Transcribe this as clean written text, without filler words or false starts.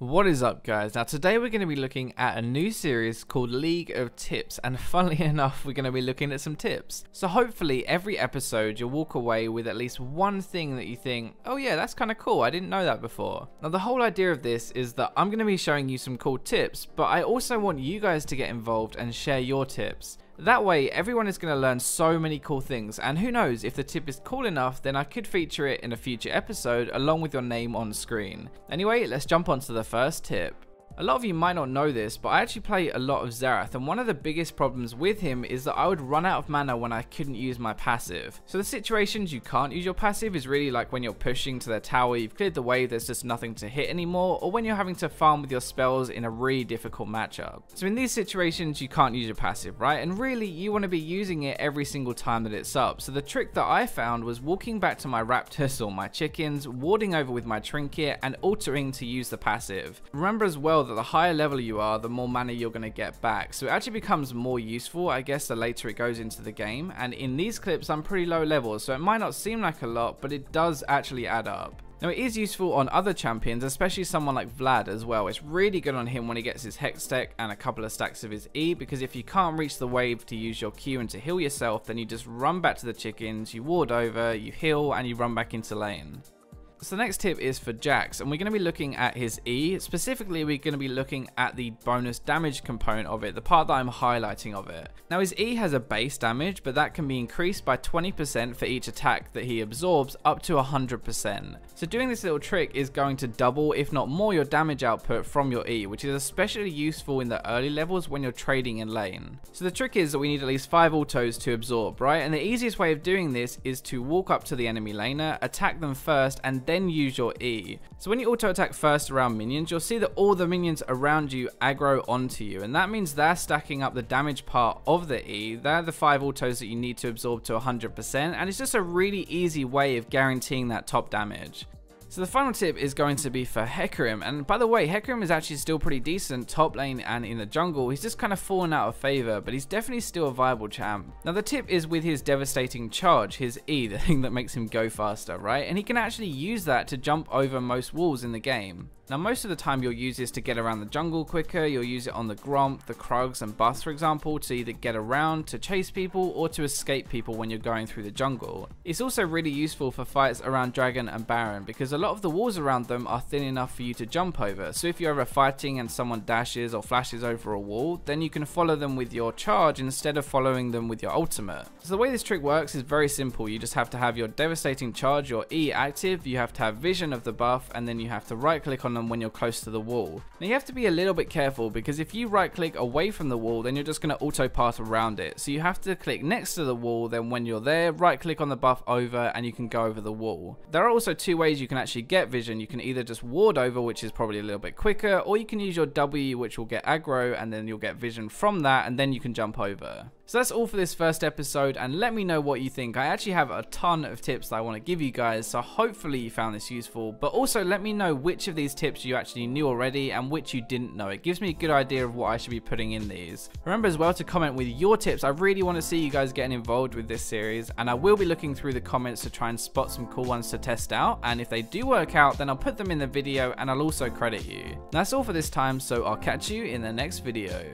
What is up, guys? Now today we're going to be looking at a new series called League of Tips, and funnily enough we're going to be looking at some tips. So hopefully every episode you'll walk away with at least one thing that you think, oh yeah, that's kind of cool, I didn't know that before. Now the whole idea of this is that I'm going to be showing you some cool tips, but I also want you guys to get involved and share your tips. That way everyone is going to learn so many cool things, and who knows, if the tip is cool enough then I could feature it in a future episode along with your name on screen. Anyway, let's jump on to the first tip. A lot of you might not know this, but I actually play a lot of Xerath, and one of the biggest problems with him is that I would run out of mana when I couldn't use my passive. So the situations you can't use your passive is really like when you're pushing to their tower, you've cleared the wave, there's just nothing to hit anymore, or when you're having to farm with your spells in a really difficult matchup. So in these situations you can't use your passive, right? And really you want to be using it every single time that it's up. So the trick that I found was walking back to my raptors or my chickens, warding over with my trinket, and altering to use the passive. Remember as well that the higher level you are, the more mana you're going to get back, so it actually becomes more useful, I guess, the later it goes into the game. And in these clips I'm pretty low level, so it might not seem like a lot, but it does actually add up. Now it is useful on other champions, especially someone like Vlad as well. It's really good on him when he gets his Hex Tech and a couple of stacks of his E, because if you can't reach the wave to use your Q and to heal yourself, then you just run back to the chickens, you ward over, you heal, and you run back into lane. So the next tip is for Jax, and we're going to be looking at his E. Specifically, we're going to be looking at the bonus damage component of it, the part that I'm highlighting of it. Now his E has a base damage, but that can be increased by 20% for each attack that he absorbs, up to 100%. So doing this little trick is going to double, if not more, your damage output from your E, which is especially useful in the early levels when you're trading in lane. So the trick is that we need at least 5 autos to absorb, right? And the easiest way of doing this is to walk up to the enemy laner, attack them first, and then use your E. So when you auto attack first around minions, you'll see that all the minions around you aggro onto you, and that means they're stacking up the damage part of the E. They're the 5 autos that you need to absorb to 100%, and it's just a really easy way of guaranteeing that top damage. So the final tip is going to be for Hecarim, and by the way, Hecarim is actually still pretty decent top lane and in the jungle. He's just kind of fallen out of favor, but he's definitely still a viable champ. Now the tip is with his devastating charge, his E, the thing that makes him go faster, right? And he can actually use that to jump over most walls in the game. Now most of the time you'll use this to get around the jungle quicker, you'll use it on the Gromp, the Krugs and Buffs for example, to either get around, to chase people, or to escape people when you're going through the jungle. It's also really useful for fights around Dragon and Baron, because a lot of the walls around them are thin enough for you to jump over, so if you're ever fighting and someone dashes or flashes over a wall, then you can follow them with your charge instead of following them with your ultimate. So the way this trick works is very simple. You just have to have your devastating charge, your E, active, you have to have vision of the buff, and then you have to right click on them when you're close to the wall. Now you have to be a little bit careful, because if you right click away from the wall, then you're just going to auto pass around it. So you have to click next to the wall, then when you're there, right click on the buff over, and you can go over the wall. There are also two ways you can actually get vision. You can either just ward over, which is probably a little bit quicker, or you can use your W, which will get aggro, and then you'll get vision from that, and then you can jump over. So that's all for this first episode, and let me know what you think. I actually have a ton of tips that I want to give you guys, so hopefully you found this useful, but also let me know which of these tips you actually knew already and which you didn't know. It gives me a good idea of what I should be putting in these. Remember as well to comment with your tips. I really want to see you guys getting involved with this series, and I will be looking through the comments to try and spot some cool ones to test out, and if they do work out then I'll put them in the video and I'll also credit you. That's all for this time, so I'll catch you in the next video.